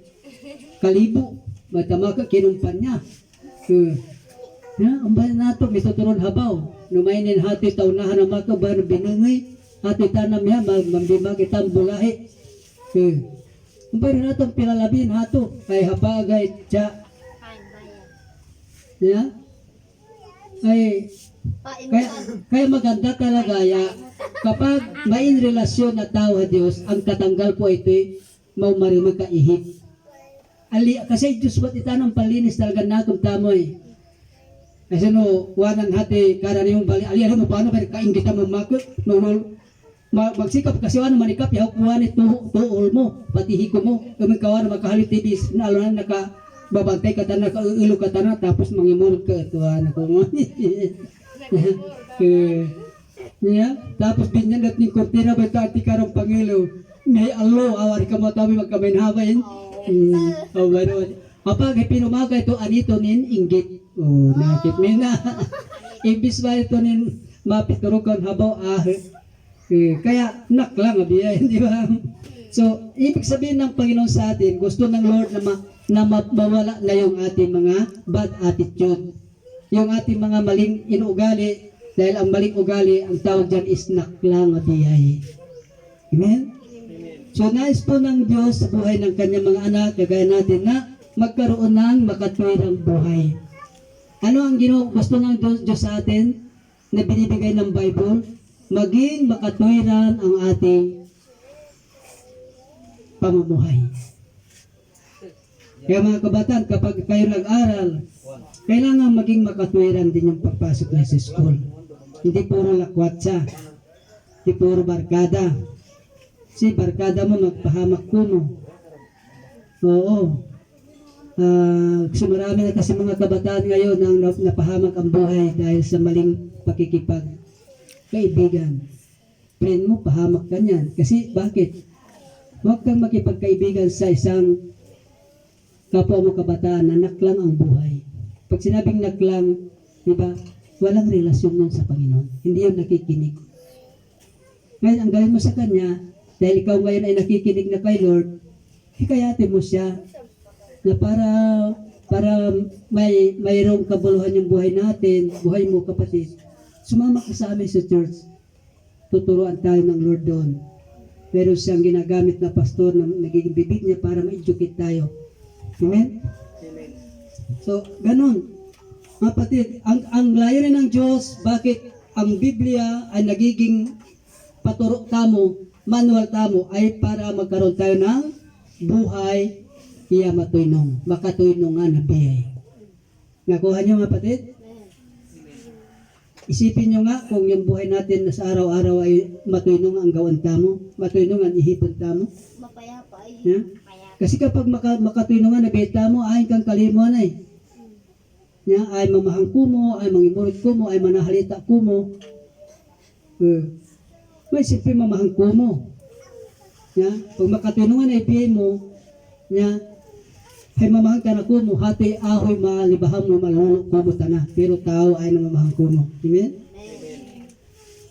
kalibo, matama ka kinumpan niya. Ang bayan nato, may tuturon habaw. Numainin hati taunahan na maka, bayan binungay, hati tanam niya, mambimag itang bulahi. Ang bayan nato, pilalabin hato, ay habagay, tsa. Ya? Ay, kaya maganda talaga, ya, kapag may relasyon na tao sa Diyos, ang katanggal po ito'y maumarimag kaihip. Kasi Diyos ba't itanong palinis talaga na kung tamoy. Kasi no, wanan hati karani yung bali. Aliyan mo paano kaya kain kita mamakot. Magsikap kasi wanan manikap. Yahok mo wanit tuol mo. Pati hiko mo. Kami kawan makahalit tibis. Naalonan nakababantay ka ta nakaulo ka ta na. Tapos mangimurot ka. Tuwan ako mo. Tapos binyan at ni kortina ba ito ati karong pangilo. May alo awari ka mo tabi magkamainhabayin. Kapag pinumaga ito, anito nin inggit. Nakit mo na. Ibis ba ito nin mapiturukan habaw kaya naklang abiya, di ba? So, ibig sabihin ng Panginoon sa atin, gusto ng Lord na mawala na yung ating mga bad attitude. Yung ating mga maling inuugali, dahil ang maling ugali, ang tawag dyan is naklang abiya. Amen? So, nais po ng Diyos sa buhay ng kanyang mga anak, kagaya natin na magkaroon ng makatwirang buhay. Ano ang gusto ng Diyos sa atin na binibigay ng Bible? Maging makatwiran ang ating pamumuhay. Kaya mga kabataan, kapag kayo nag-aral, kailangan maging makatwiran din yung pagpasok na sa school. Hindi puro lakwatsa, hindi puro barkada. Si barkada mo magpahamak ko mo. Oo. Kasi marami na kasi mga kabataan ngayon ang napahamak ang buhay dahil sa maling pakikipagkaibigan. Friend mo, pahamak ka niyan. Kasi bakit? Huwag kang makipagkaibigan sa isang kapwa mo kabataan na naklang ang buhay. Pag sinabing naklang, di ba, walang relasyon nun sa Panginoon. Hindi yun nakikinig. Ngayon, ang gawin mo sa kanya, dahil ikaw ngayon ay nakikinig na kay Lord, hikayatin mo siya na para mayroong kabuluhan yung buhay natin, buhay mo kapatid. Sumama ka sa amin sa church. Tuturuan tayo ng Lord doon. Pero siyang ginagamit na pastor na nagiging bibig niya para ma-educate tayo. Amen? Amen. So, ganun. Mga kapatid, ang layunin ng Diyos, bakit ang Biblia ay nagiging paturo tamo, manual tamo, ay para magkaroon tayo ng buhay iya matuinong, makatuinong nga na biyay. Nakuha niyo mga kapatid? Isipin niyo nga kung yung buhay natin na sa araw-araw ay matuinong ang gawan tamo, matuinong ang ihipon tamo. Mapayapa ay. Yeah? Kasi kapag makatuinong nga na biyay tamo, ay kang kalimuan ay. Yeah? Ay mamahang kumo, ay mangimurot kumo, ay manahalita kumo. May siyempre mamahang kumo. Yeah? Pag makatuinong nga na ibiyay mo, yeah, ay mamahang ka na kumo, hati ahoy malibaham mo malulok kumo na. Pero tao ay namamahang kumo. Amen?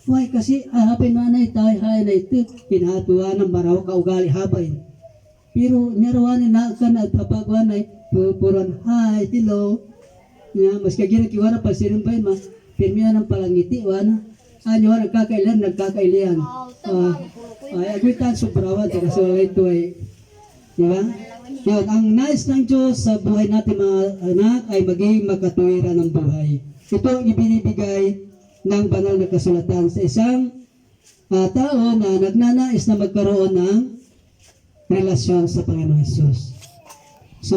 Why? Kasi hapin manay tayo hay na ito. Pinatuwa ng baraw kaugali habay. Pero nyarawanin na ka na at papagwan ay pupuran, hi, hello. Yeah, mas kagina kiwana pa sinimpay ma. Pirmiya ng palangiti, wana. Anyo nagkakailan. Ay, agwitan sobrawan. Kasi ito ay, di ba? Yun, ang nais ng Diyos sa buhay natin mga anak ay maging makatuwiran ng buhay. Ito ang ibinibigay ng banal na kasulatan sa isang tao na nagnanais na magkaroon ng relasyon sa Panginoong Hesus. So,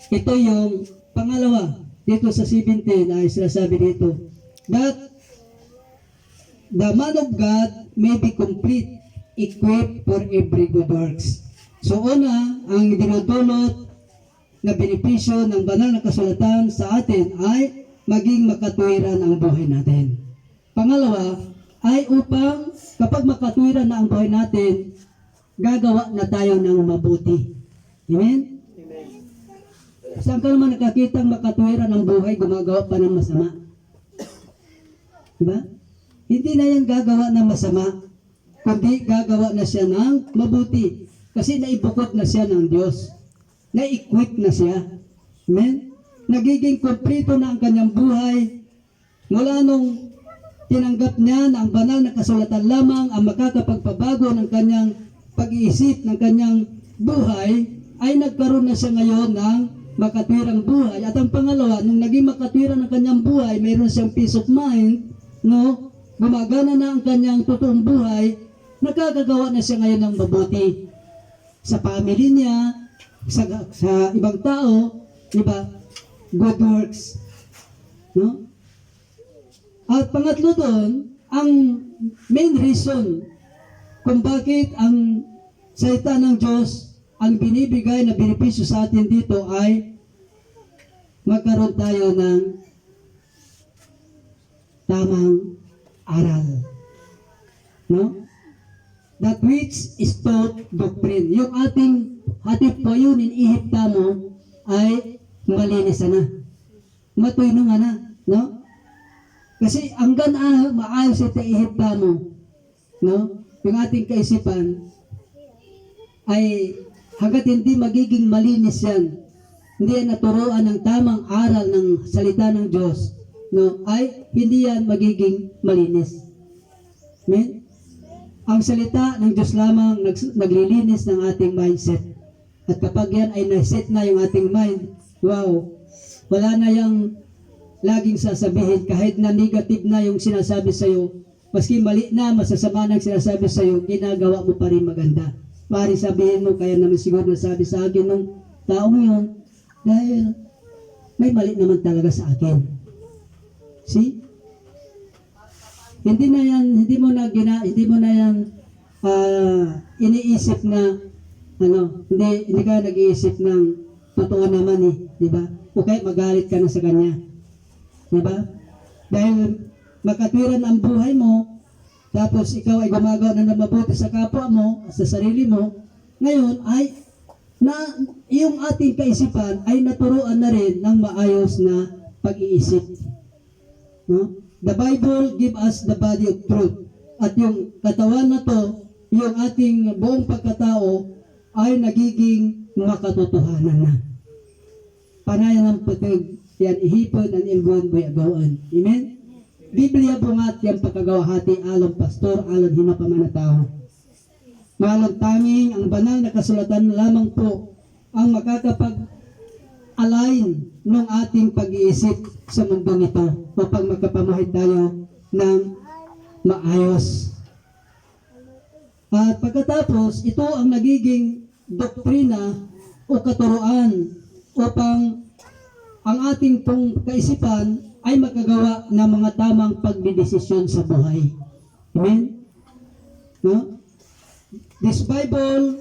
ito yung pangalawa dito sa 17 ay sinasabi dito that the man of God may be complete, equipped for every good works. So una, ang dinudulot na benepisyo ng banal na kasulatan sa atin ay maging makatuwiran ang buhay natin. Pangalawa, ay upang kapag makatuwiran na ang buhay natin, gagawa na tayo ng mabuti. Amen? Saan ka naman nakakitang makatuwiran ang buhay, gumagawa pa ng masama? Diba? Hindi na yan gagawa ng masama, kundi gagawa na siya ng mabuti. Kasi naibukod na siya ng Diyos. Na-equip na siya. Amen? Nagiging kompleto na ang kanyang buhay. Mula nung tinanggap niya na ang banal na kasulatan lamang ang makakapagpabago ng kanyang pag-iisip, ng kanyang buhay, ay nagkaroon na siya ngayon ng makatwirang buhay. At ang pangalawa, nung naging makatwiran ang kanyang buhay, mayroon siyang peace of mind, no? Gumagana na ang kanyang totoong buhay, nakakagawa na siya ngayon ng mabuti. Sa family niya, sa ibang tao, diba? Good works. No? At pangatlo doon, ang main reason kung bakit ang salita ng Diyos ang binibigay na benepisyo sa atin dito ay magkaroon tayo ng tamang aral. No? That which is taught doctrine. Yung ating payunin ihipta mo ay malinis na. Matuyno nga na. No? Kasi hanggang maayos ito ihipta mo. No? Yung ating kaisipan ay hanggat hindi magiging malinis yan, hindi yan naturuan ng tamang aral ng salita ng Diyos, no, ay hindi yan magiging malinis. Amen? Ang salita ng Diyos lamang naglilinis ng ating mindset. At kapag yan ay naset na yung ating mind, wow, wala na yung laging sasabihin, kahit na negative na yung sinasabi sa'yo, maski mali na, masasama na ang sinasabi sa'yo, ginagawa mo pa rin maganda. Pari sabihin mo, kaya naman siguro nasabi sa akin ng taong yun, dahil may mali naman talaga sa akin. See? Hindi mo na yan iniisip na hindi ka nag-iisip ng totoo naman di ba? O kaya magalit ka na sa kanya. Di ba? Dahil makatwiran ang buhay mo, tapos ikaw ay gumagawa na mabuti sa kapwa mo, sa sarili mo, ngayon ay yung ating kaisipan ay naturuan na rin ng maayos na pag-iisip. No? The Bible give us the body of truth. At yung katawan na to, yung ating buong pagkatao ay nagiging makatotohanan na. Panayan ng putig, yan ihipon ang ilgon boy agawaan. Amen? Biblia bungat yung pagkagawahati alang pastor, alang hinapamanatao. Malang tanging ang banal na kasulatan lamang po ang makakapag-align ng ating pag-iisip sa mundo nito upang magkapamahay tayo ng maayos. At pagkatapos, ito ang nagiging doktrina o katuruan upang ang ating pong kaisipan ay makagawa ng mga tamang pagdidesisyon sa buhay. Amen? No? This Bible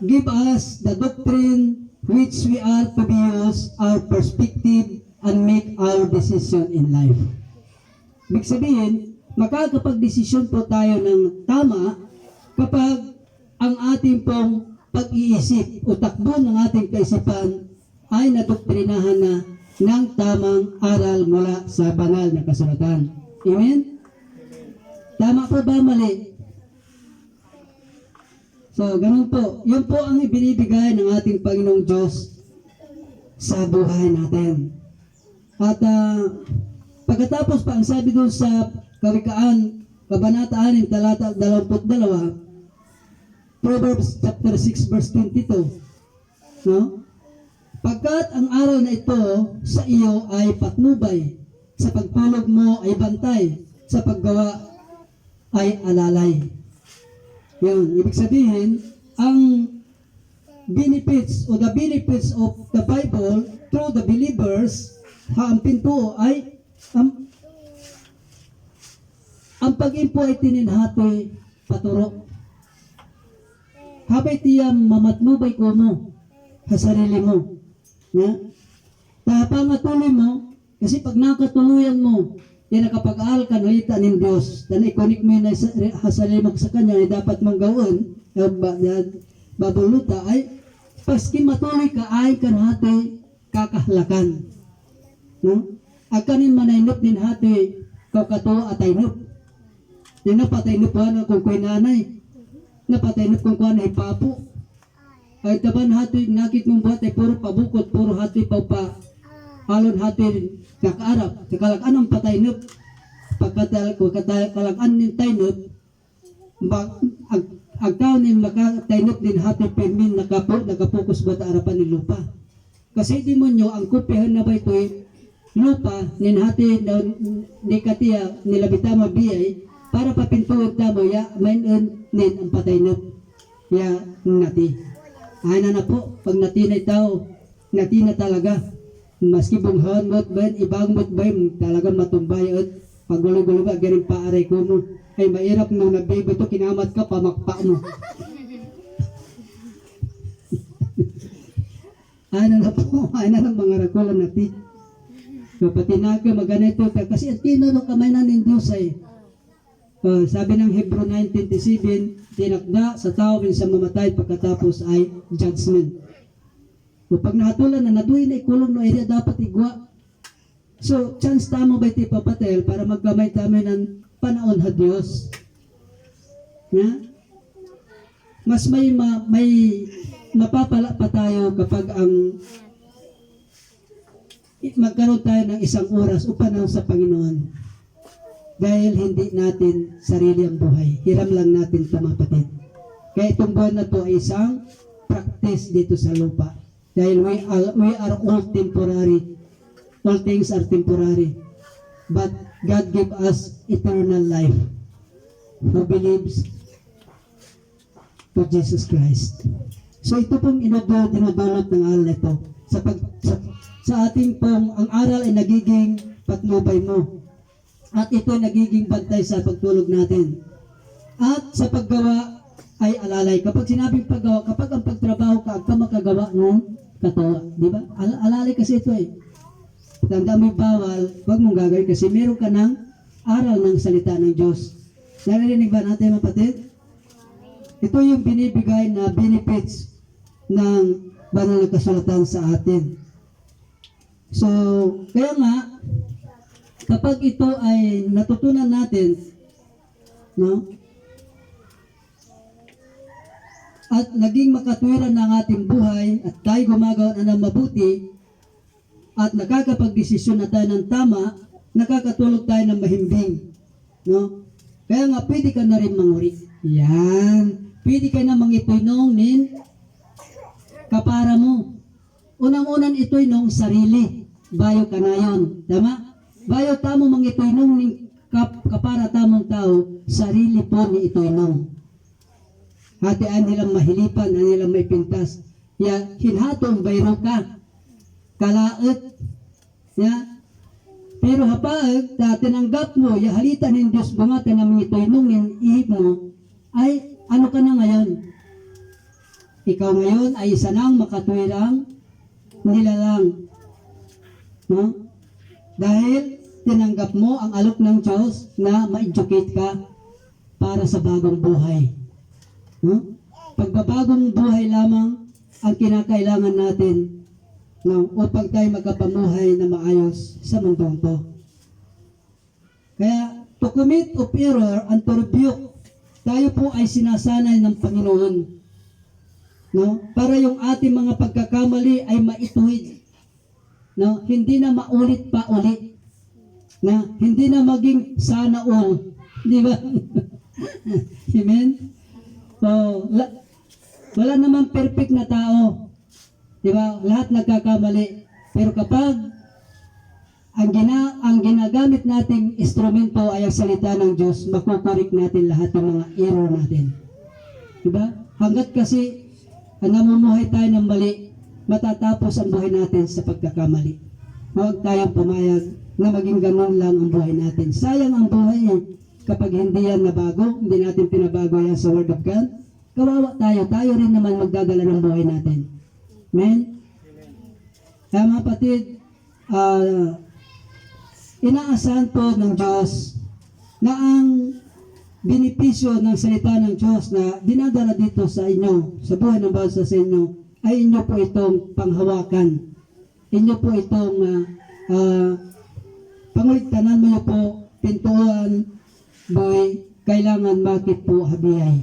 give us the doctrine which we are to be use our perspective and make our decision in life. Ibig sabihin, makakapag-desisyon po tayo ng tama kapag ang ating pong pag-iisip o takbo ng ating kaisipan ay nadoktrinahan na ng tamang aral mula sa banal na kasulatan. Amen? Tama po ba mali? So, ganun po. Yun po ang ibinibigay ng ating Panginoong Diyos sa buhay natin. At pagkatapos pa, ang sabi doon sa Kawikaan, Kabanata 6, talata 22, Proverbs chapter 6 verse 22. No? Pagkat ang araw na ito sa iyo ay patnubay, sa pagtulog mo ay bantay, sa paggawa ay alalay. Yun, ibig sabihin, ang benefits o the benefits of the Bible through the believers, ang pinto ay ang pag-impo ay tininhatoy paturo. Habay tiyam mamatnubay ko mo sa sarili mo. Na? Tapangatuloy mo, kasi pag nakatuluyan mo, yan nakapag-aal ka, nalita ng Diyos, dan ikonik mo yun sa sarili mo sa Kanya, ay dapat mong gawin, babuluta, ay paski matuloy ka, ay kanhati kakahlakan. No? Akanin manaynop din hati, kau kato ataynop. Yan napataynop ka na kung kuy nanay, napataynop kung kuha na ipapo. Ay taban hati, nakit mong buhat ay puro pabukot, puro hati pa halon hati kakaarap, kakalakan ang pataynop. Pagkatalakan ng taynop, agkaw ni makataynop din hati permin nakapokus ba ta arapan ni lupa. Kasi di mo nyo, ang kupihan na ba ito'y lupa, ninhati ni katiya nilabita mabiyay, para papintuod tamo, ya, main nin ang pataynop. Ya, nati. Ay na po, pag nati na itaw, nati na talaga. Maski bunghon mo't ba, ibang mo't ba, talagang matumbay at paggulo-gulo ba, galing paaray ko mo. Ay mairap nung nabebe ito, kinamat ka, pamakpa mo. Ay na po, ay na lang mga rakulan nati. So pati naga maganito, kasi at tinuro kamay na ng Diyos ay, sabi ng Hebrew 9:27, tinakda sa tao sa mamatay pagkatapos ay judgment. O pag nahatulan na naduin na ikulong no area dapat igwa. So chance tamo ba iti papatel para magkamay tamo ng panahon ha Diyos. Yeah? Mas may mapapala pa tayo kapag ang magkaroon tayo ng isang oras o panahon sa Panginoon. Dahil hindi natin sarili ang buhay. Hiram lang natin ito mga kapatid. Kaya itong buwan na ito ay isang practice dito sa lupa. Dahil we are all temporary. All things are temporary. But God gave us eternal life. Who believes to Jesus Christ. So ito pong dinudulot ng aral na ito. Sa ating pong, ang aral ay nagiging patnubay mo. At ito nagiging bantay sa pagtulog natin. At sa paggawa ay alalay. Kapag sinabing paggawa, kapag ang pagtrabaho ka, ka makagawa ng katawa. Di ba? Alalay kasi ito eh. Tanda mo bawal, huwag mong gagawin kasi meron ka ng aral ng salita ng Diyos. Naririnig ba natin mga kapatid? Ito yung binibigay na benefits ng banal na kasulatan sa atin. So, kaya nga, kapag ito ay natutunan natin, no? At naging makatwiran ng ating buhay at tayo gumagawa na ng mabuti at nakakapagdesisyon na tayo ng tama, nakakatulog tayo ng mahimbing, no? Kaya nga pwede ka na rin manguri. Yan. Pwede ka na mangitoy nung kapara mo. Unang-unan ito'y nung sarili. Bayo ka na yun. Tama? Bayo tamo mang ito'y nung kapara tamong tao, sarili po ni ito'y nung. Hatian nilang mahilipan, nilang may pintas. Ya, hinhatong bayro ka. Kalaot. Ya. Pero hapag, tinanggap mo, ya halita ng Diyos bangata na mga ito'y nung ihip mo, ay ano ka na ngayon? Ikaw ngayon ay isa nang makatwirang nilalang. No? Dahil tinanggap mo ang alok ng Diyos na ma-educate ka para sa bagong buhay. No? Pagbabagong buhay lamang ang kinakailangan natin, no? Upang tayo magkapamuhay na maayos sa mundong to. Kaya to commit of error and to rebuke, tayo po ay sinasanay ng Panginoon, no? Para yung ating mga pagkakamali ay maituwid. No, hindi na maulit pa ulit. Na hindi na maging sana all, di ba? Amen. So, Wala naman perfect na tao. Di ba? Lahat nagkakamali. Pero kapag ang ginagamit nating instrumento ay ang salita ng Diyos, makukorek natin lahat ng mga error natin. Di ba? Hanggat kasi namumuhay tayo ng mali, matatapos ang buhay natin sa pagkakamali. Huwag tayong pumayag na maging ganun lang ang buhay natin. Sayang ang buhay kapag hindi yan nabago, hindi natin pinabago yan sa Word of God. Kawawa tayo, tayo rin naman magdadala ng buhay natin. Amen? Kaya mga kapatid, inaasahan po ng Diyos na ang benepisyo ng salita ng Diyos na dinadala dito sa inyo, sa buhay ng bawat sa inyo, ay inyo po itong panghawakan. Inyo po itong panguligtanan mo po, pintuan, boy, kailangan makit po habiyay.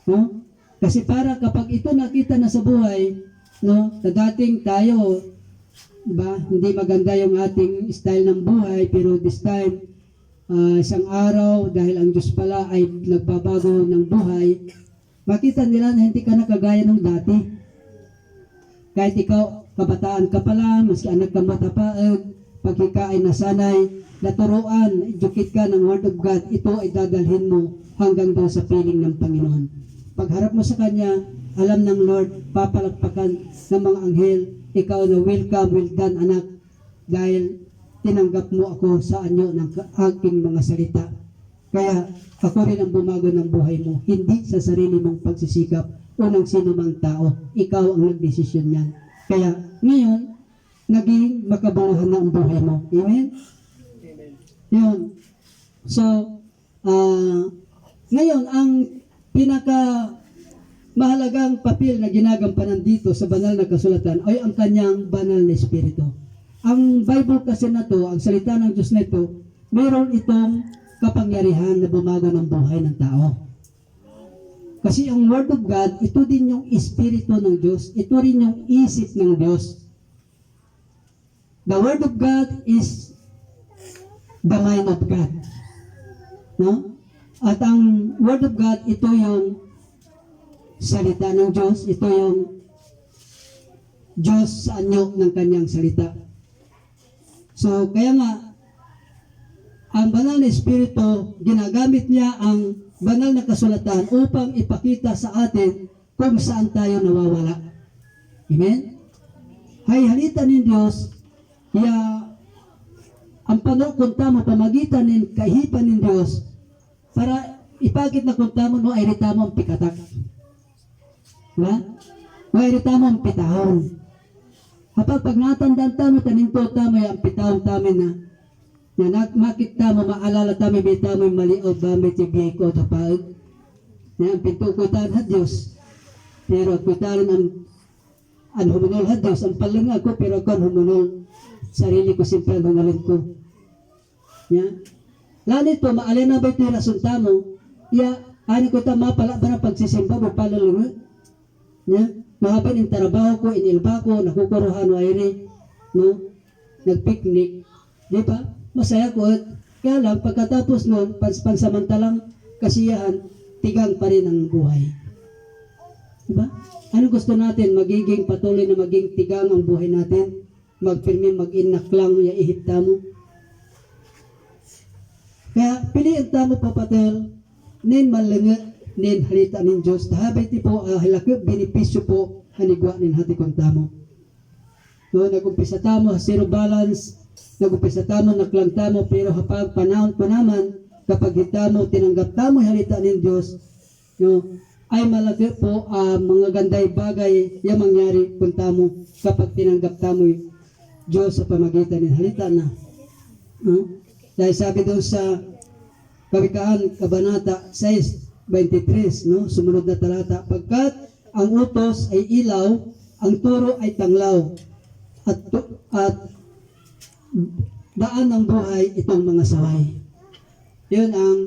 No? Kasi para kapag ito nakita na sa buhay, no, na dating tayo, ba, hindi maganda yung ating style ng buhay, pero this time, isang araw, dahil ang Diyos pala ay nagbabago ng buhay, makita nila na hindi ka na kagaya ng dati. Kahit ikaw, kabataan ka pala, maski anak ka matapaag, pag ika ay nasanay, naturuan, educate ka ng Word of God, ito ay dadalhin mo hanggang doon sa piling ng Panginoon. Pagharap mo sa Kanya, alam ng Lord, papalakpakan ng mga anghel, ikaw na welcome, well done anak, dahil tinanggap mo ako sa anyo ng aking mga salita. Kaya ako rin ang bumago ng buhay mo, hindi sa sarili mong pagsisikap o ng sino mang tao. Ikaw ang nagdesisyon yan. Kaya ngayon, naging makabuluhan na ang buhay mo. Amen? Amen. Yun. So, ngayon, ang pinaka mahalagang papel na ginagampanan dito sa banal na kasulatan ay ang kanyang banal na espiritu. Ang Bible kasi na to, ang salita ng Diyos na ito, mayroon itong kapangyarihan na bumago ng buhay ng tao. Kasi ang Word of God, ito din yung espiritu ng Diyos, ito rin yung isip ng Diyos. The Word of God is the mind of God. No? At ang Word of God, ito yung salita ng Diyos, ito yung Diyos sa anyo ng kanyang salita. So, kaya nga, ang banal na espiritu, ginagamit niya ang banal na kasulatan upang ipakita sa atin kung saan tayo nawawala. Amen? Hay halita ng Diyos, ang panukun mo, pamagitan ng kahipan ng Diyos, para ipakit na kunta mo, no, ay rita mo ang pikatak. Diba? No, ay rita mo ang pitahon. Kapag pag natandaan tamo, taninto tamo ang pitahon tamo na makita mo, maalala tamo, may tamo mali o ba, may tibiyay ko, tapag. Na ang pinto ko tahan ha Diyos. Pero ako tahan ang humunol ha Diyos, ang palang ako, pero ako ang humunol. Sarili ko simple ang hungalin ko. Ya? Lalo ito, maalala na ba ito yung rason tamo? Ano ko ito, mapala ba na pagsisimba mo palalunod? Ya? Mahaban yung trabaho ko, inilba ko, nakukuruhan o ayri, no? Nagpiknik, di ba? Masaya ko. Kaya lang, pagkatapos nun, pansamantalang kasiyahan, tigang pa rin ang buhay. Di ba? Ano gusto natin? Magiging patuloy na maging tigang ang buhay natin? Magpirmi, mag-inak lang, ihipta mo. Kaya, piliin tamo papatel, nin malangat, nin halita nin Diyos, tahabay ti po halakot, benepisyo po, hanigwa nin hati kong tamo. No, nag-umpisa tamo, zero balance, nag-umpisa tamo, naklang tamo, pero kapag panahon po naman, kapag hitamo, tinanggap tamo, halita nin Diyos, no, ay malaki po mga ganday bagay yung mangyari kung tamo, kapag tinanggap tamo Diyos sa pamagitan nin halita na. No? Dahil sabi doon sa Kawikaan, Kabanata 6:23, no? Sumunod na talata, pagkat ang utos ay ilaw, ang turo ay tanglaw, at daan ng buhay itong mga saway. Yun ang